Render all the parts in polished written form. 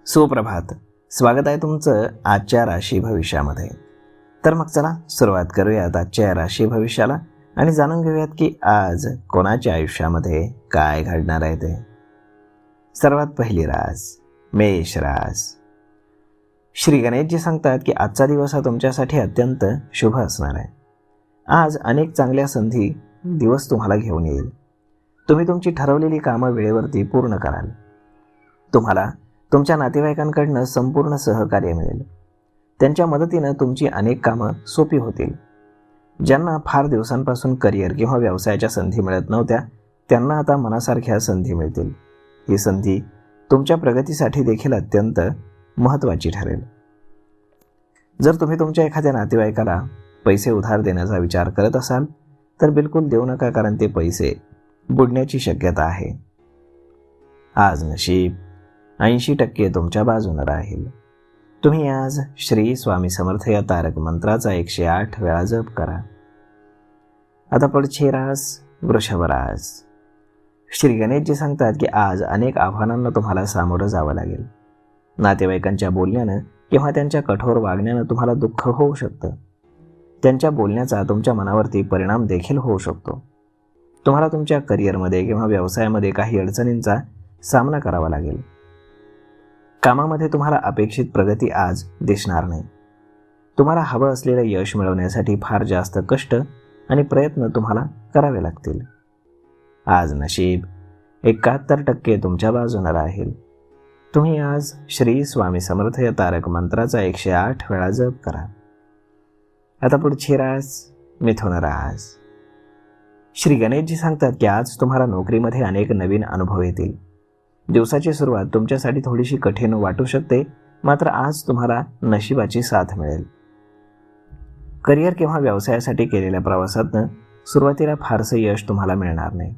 सुप्रभात. स्वागत आहे तुमचं आजच्या राशी भविष्यामध्ये. तर मग चला सुरुवात करूयात आजच्या राशी भविष्याला आणि जाणून घेऊयात की आज कोणाच्या आयुष्यामध्ये काय घडणार आहे ते. सर्वात पहिली रास मेष रास. श्री गणेशजी सांगतात की आजचा दिवस हा तुमच्यासाठी अत्यंत शुभ असणार आहे. आज अनेक चांगल्या संधी दिवस तुम्हाला घेऊन येईल. तुम्ही तुमची ठरवलेली कामं वेळेवरती पूर्ण कराल. तुम्हाला तुमच्या नातेवाईकांकडनं संपूर्ण सहकार्य मिळेल. त्यांच्या मदतीनं तुमची अनेक कामं सोपी होतील. ज्यांना फार दिवसांपासून करिअर किंवा व्यवसायाच्या संधी मिळत नव्हत्या त्यांना आता मनासारख्या संधी मिळतील. ही संधी तुमच्या प्रगतीसाठी देखील अत्यंत महत्त्वाची ठरेल. जर तुम्ही तुमच्या एखाद्या नातेवाईकाला पैसे उधार देण्याचा विचार करत असाल तर बिलकुल देऊ नका, कारण ते पैसे बुडण्याची शक्यता आहे. आज नशीब 80% तुमच्या बाजूने राहील. तुम्ही आज श्री स्वामी समर्थ या तारक मंत्राचा 108 वेळा जप करा. आता पुढची रास वृषभ रास. श्री गणेशजी सांगतात की आज अनेक आव्हानांना तुम्हाला सामोरं जावं लागेल. नातेवाईकांच्या बोलण्यानं किंवा त्यांच्या कठोर वागण्यानं तुम्हाला दुःख होऊ शकतं. त्यांच्या बोलण्याचा तुमच्या मनावरती परिणाम देखील होऊ शकतो. तुम्हाला तुमच्या करिअरमध्ये किंवा व्यवसायामध्ये काही अडचणींचा सामना करावा लागेल. कामामध्ये तुम्हाला अपेक्षित प्रगती आज दिसणार नाही. तुम्हाला हवं असलेलं यश मिळवण्यासाठी फार जास्त कष्ट आणि प्रयत्न तुम्हाला करावे लागतील. आज नशीब 71% तुमच्या बाजूने राहील. तुम्ही आज श्री स्वामी समर्थ या तारक मंत्राचा 108 वेळा जप करा. आता पुढची रास मिथुन रास. श्री गणेशजी सांगतात की आज तुम्हाला नोकरीमध्ये अनेक नवीन अनुभव येतील. दिवसाची सुरुवात तुमच्यासाठी थोडीशी कठीण वाटू शकते, मात्र आज तुम्हाला नशिबाची साथ मिळेल. करिअर किंवा व्यवसायासाठी केलेल्या प्रवासातनं सुरुवातीला फारसं यश तुम्हाला मिळणार नाही.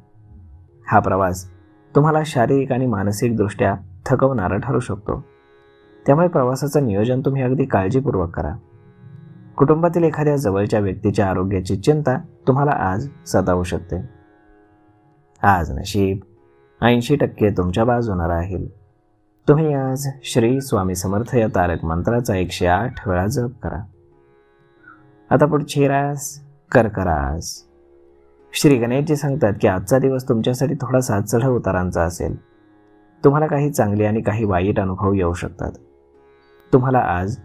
हा प्रवास तुम्हाला शारीरिक आणि मानसिकदृष्ट्या थकवणारा ठरू शकतो. त्यामुळे प्रवासाचं नियोजन तुम्ही अगदी काळजीपूर्वक करा. कुटुंबातील एखाद्या जवळच्या व्यक्तीच्या आरोग्याची चिंता तुम्हाला आज सतावू शकते. आज नशीब 80% तुमच्या बाजूने राहील. तुम्ही आज श्री स्वामी समर्थ या तारक मंत्राचा 108 वेळा जप करा. आता पुढची रास कर्क रास. श्री गणेशजी सांगतात की आजचा दिवस तुमच्यासाठी थोडासा चढ उतारांचा असेल. तुम्हाला काही चांगले आणि काही वाईट अनुभव येऊ शकतात. तुम्हाला आज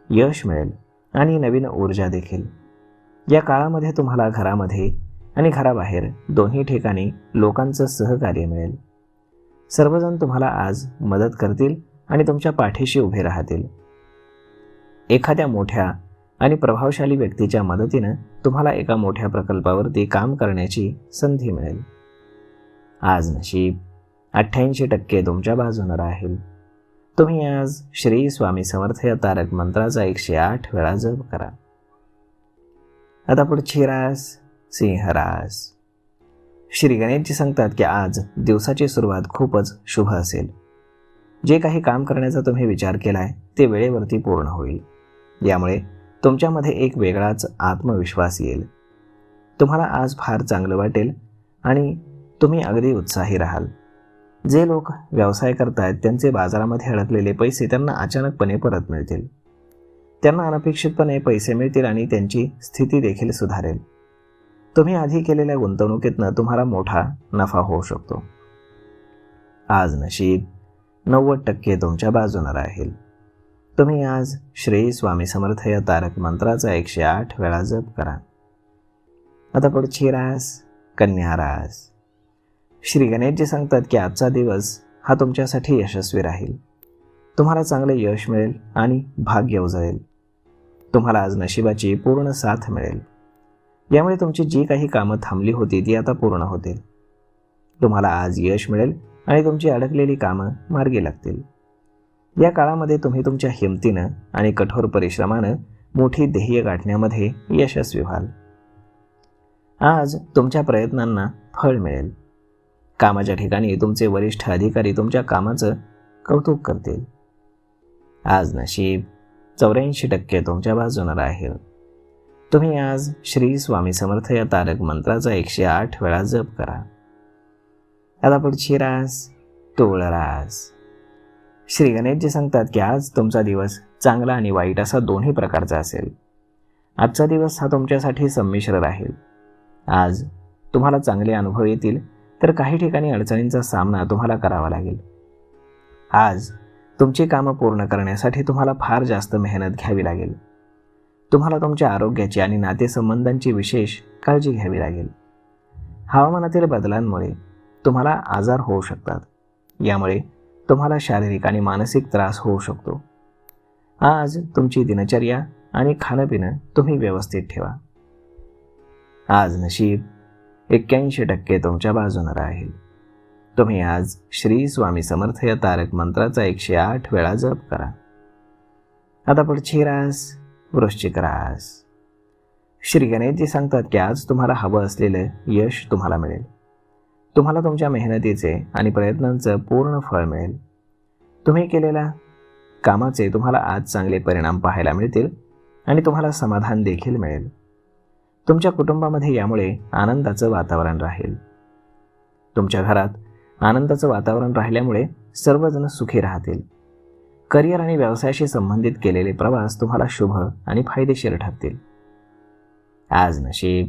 यश मिळेल आणि नवीन ऊर्जा देखील. या काळामध्ये तुम्हाला घरामध्ये आणि घराबाहेर दोन्ही ठिकाणी लोकांचं सहकार्य मिळेल. सर्वजण तुम्हाला आज मदत करतील आणि तुमच्या पाठीशी उभे राहतील. एखाद्या मोठ्या आणि प्रभावशाली व्यक्तीच्या मदतीनं तुम्हाला एका मोठ्या प्रकल्पावरती काम करण्याची संधी मिळेल. आज नशीब 88% तुमच्या बाजूने राहील. तुम्ही आज श्री स्वामी समर्थ या तारक मंत्राचा 108 वेळा जप करा. आता पुढची रास सिंह रास. श्री गणेशजी सांगतात की आज दिवसाची सुरुवात खूपच शुभ असेल. जे काही काम करण्याचा तुम्ही विचार केलाय ते वेळेवरती पूर्ण होईल. यामुळे तुमच्यामध्ये एक वेगळाच आत्मविश्वास येईल. तुम्हाला आज फार चांगलं वाटेल आणि तुम्ही अगदी उत्साही राहाल. जे लोक व्यवसाय करतायत त्यांचे बाजारामध्ये अडकलेले पैसे त्यांना अचानकपणे परत मिळतील. त्यांना अनपेक्षितपणे पैसे मिळतील आणि त्यांची स्थिती देखील सुधारेल. तुम्ही आधी केलेल्या गुंतवणुकीतनं तुम्हाला मोठा नफा होऊ शकतो. आज नशीब 90% तुमच्या बाजूने राहील. तुम्ही आज श्री स्वामी समर्थ या तारक मंत्राचा 108 वेळा जप करा. आता पुढची रास कन्या रास. श्री गणेशजी सांगतात की आजचा दिवस हा तुमच्यासाठी यशस्वी राहील. तुम्हाला चांगले यश मिळेल आणि भाग्य उजळेल. तुम्हाला आज नशिबाची पूर्ण साथ मिळेल. यामुळे तुमची जी काही कामं थांबली होती ती आता पूर्ण होतील. तुम्हाला आज यश मिळेल आणि तुमची अडकलेली कामं मार्गी लागतील. या काळामध्ये तुम्ही तुमच्या हिमतीनं आणि कठोर परिश्रमानं मोठी ध्येय गाठण्यामध्ये यशस्वी व्हाल. आज तुमच्या प्रयत्नांना फळ मिळेल. कामाच्या ठिकाणी तुमचे वरिष्ठ अधिकारी तुमच्या कामाचं कौतुक करतील. आज नशीब 84% तुमच्या बाजूने राहील. तुम्ही आज श्री स्वामी समर्थ या तारक मंत्राचा 108 वेळा जप करा. आता पुढची रास तुळ रास. श्री गणेशजी सांगतात की आज तुमचा दिवस चांगला आणि वाईट असा दोन्ही प्रकारचा असेल. आजचा दिवस हा तुमच्यासाठी संमिश्र राहील. आज तुम्हाला चांगले अनुभव येतील, तर काही ठिकाणी अडचणींचा सामना तुम्हाला करावा लागेल. आज तुमची कामं पूर्ण करण्यासाठी तुम्हाला फार जास्त मेहनत घ्यावी लागेल. तुम्हाला तुमच्या आरोग्याची आणि नातेसंबंधांची विशेष काळजी घ्यावी लागेल. हवामानातील बदलांमुळे तुम्हाला आजार होऊ शकतात. यामुळे तुम्हाला शारीरिक आणि मानसिक त्रास होऊ शकतो. आज तुमची दिनचर्या आणि खाणंपिणं तुम्ही व्यवस्थित ठेवा. आज नशीब 81% तुमच्या बाजूने राहील. तुम्ही आज श्री स्वामी समर्थ या तारक मंत्राचा 108 वेळा जप करा. आता पुढची रास वृश्चिक रास. श्री गणेशजी सांगतात की आज तुम्हाला हवं असलेलं यश तुम्हाला मिळेल. तुम्हाला तुमच्या मेहनतीचे आणि प्रयत्नांचं पूर्ण फळ मिळेल. तुम्ही केलेल्या कामाचे तुम्हाला आज चांगले परिणाम पाहायला मिळतील आणि तुम्हाला समाधान देखील मिळेल. तुमच्या कुटुंबामध्ये यामुळे आनंदाचं वातावरण राहील. तुमच्या घरात आनंदाचं वातावरण राहिल्यामुळे सर्वजण सुखी राहतील. करिअर आणि व्यवसायाशी संबंधित केलेले प्रवास तुम्हाला शुभ आणि फायदेशीर ठरतील. आज नशीब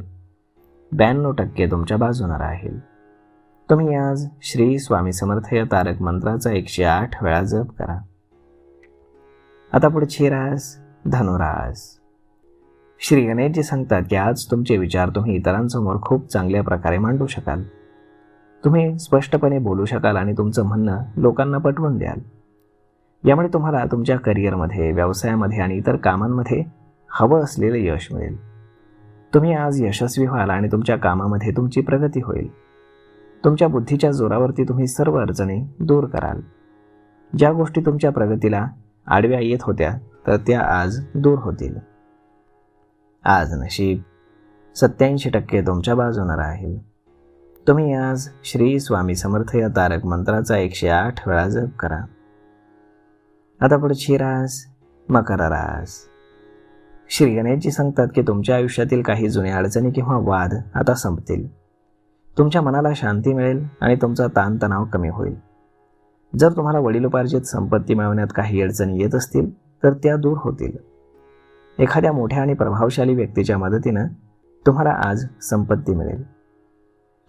92% तुमच्या बाजूने राहील. तुम्ही आज श्री स्वामी समर्थ या तारक मंत्राचा 108 वेळा जप करा. आता पुढची रास धनुरास. श्री गणेशजी सांगतात की आज तुमचे विचार तुम्ही इतरांसमोर खूप चांगल्या प्रकारे मांडू शकाल. तुम्ही स्पष्टपणे बोलू शकाल आणि तुमचं म्हणणं लोकांना पटवून द्याल. यामुळे तुम्हाला तुमच्या करिअरमध्ये, व्यवसायामध्ये आणि इतर कामांमध्ये हवं असलेलं यश मिळेल. तुम्ही आज यशस्वी व्हाल आणि तुमच्या कामामध्ये तुमची प्रगती होईल. तुमच्या बुद्धीच्या जोरावरती तुम्ही सर्व अडचणी दूर कराल. ज्या गोष्टी तुमच्या प्रगतीला आडव्या येत होत्या तर त्या आज दूर होतील. आज नशीब 87% तुमच्या बाजूने राहील. तुम्ही आज श्री स्वामी समर्थ या तारक मंत्राचा 108 वेळा जप करा. आता पुढची रास मकर रास. श्री गणेशजी सांगतात की तुमच्या आयुष्यातील काही जुन्या अडचणी किंवा वाद आता संपतील. तुमच्या मनाला शांती मिळेल आणि तुमचा ताणतणाव कमी होईल. जर तुम्हाला वडिलोपार्जित संपत्ती मिळवण्यात काही अडचणी येत असतील तर त्या दूर होतील. एखाद्या मोठ्या आणि प्रभावशाली व्यक्तीच्या मदतीनं तुम्हाला आज संपत्ती मिळेल.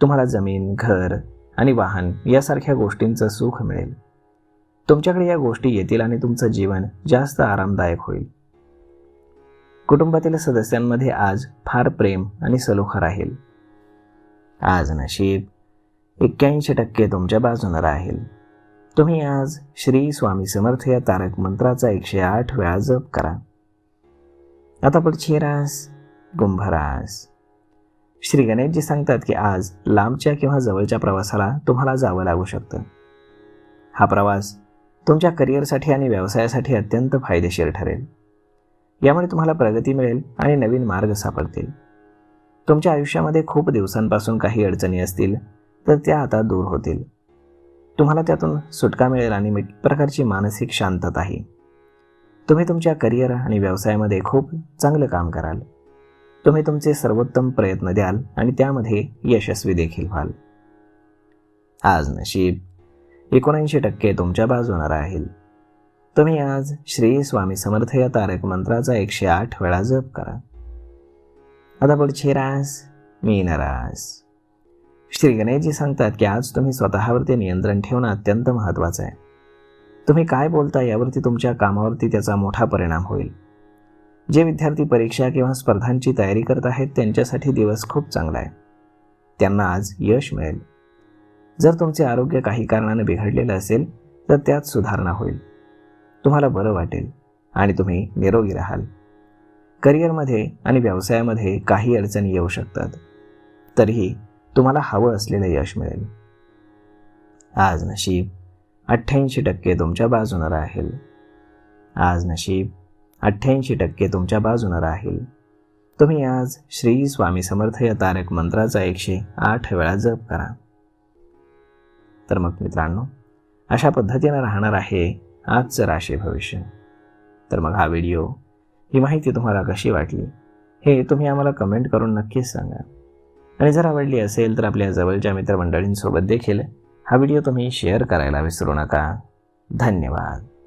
तुम्हाला जमीन, घर आणि वाहन यासारख्या गोष्टींचं सुख मिळेल. तुमच्याकडे या गोष्टी येतील आणि तुमचं जीवन जास्त आरामदायक होईल. कुटुंबातील सदस्यांमध्ये आज फार प्रेम आणि सलोखा राहील. आज नशीब 81% तुमच्या बाजूने राहील. तुम्ही आज श्री स्वामी समर्थ या तारक मंत्राचा 108 वेळा जप करा. आता पुढची रास कुंभ रास. श्री गणेशजी सांगतात की आज लांबच्या किंवा जवळच्या प्रवासाला तुम्हाला जावं लागू शकतं. हा प्रवास तुमच्या करिअरसाठी आणि व्यवसायासाठी अत्यंत फायदेशीर ठरेल. यामुळे तुम्हाला प्रगती मिळेल आणि नवीन मार्ग सापडतील. तुमच्या आयुष्यामध्ये खूप दिवसांपासून काही अडचणी असतील तर त्या आता दूर होतील. तुम्हाला त्यातून सुटका मिळेल आणि एक प्रकारची मानसिक शांतताही. तुम्ही तुमच्या करिअर आणि व्यवसायामध्ये खूप चांगलं काम कराल. तुम्ही तुमचे सर्वोत्तम प्रयत्न द्याल आणि त्यामध्ये यशस्वी देखील व्हाल. आज नशीब 79% तुमच्या बाजूने राहील. तुम्ही आज श्री स्वामी समर्थ या तारक मंत्राचा 108 वेळा जप करा. आता पुढची रास मीन रास. श्री गणेशजी सांगतात की आज तुम्ही स्वतःवरती नियंत्रण ठेवणं अत्यंत महत्त्वाचं आहे. तुम्ही काय बोलता यावरती तुमच्या कामावरती त्याचा मोठा परिणाम होईल. जे विद्यार्थी परीक्षा किंवा स्पर्धांची तयारी करत आहेत त्यांच्यासाठी दिवस खूप चांगला आहे. त्यांना आज यश मिळेल. जर तुमचे आरोग्य काही कारणाने बिघडलेलं असेल तर त्यात सुधारणा होईल. तुम्हाला बरं वाटेल आणि तुम्ही निरोगी राहाल. करिअरमध्ये आणि व्यवसायामध्ये काही अडचणी येऊ शकतात, तरीही तुम्हाला हवं असलेलं यश मिळेल. आज नशीब 88% तुमच्या बाजूने राहील. आज नशीब 88% तुमच्या बाजूने राहील. तुम्ही आज श्री स्वामी समर्थ या तारक मंत्राचा 108 वेळा जप करा. तर मग मित्रांनो, अशा पद्धतीने राहणार आहे आजचं राशी भविष्य. तर मग हा व्हिडिओ, ही माहिती तुम्हाला कशी वाटली हे तुम्ही आम्हाला कमेंट करून नक्कीच सांगा. आणि जर आवडली असेल तर आपल्या जवळच्या मित्रमंडळींसोबत देखील हा व्हिडिओ तुम्ही शेअर करायला विसरू नका. धन्यवाद.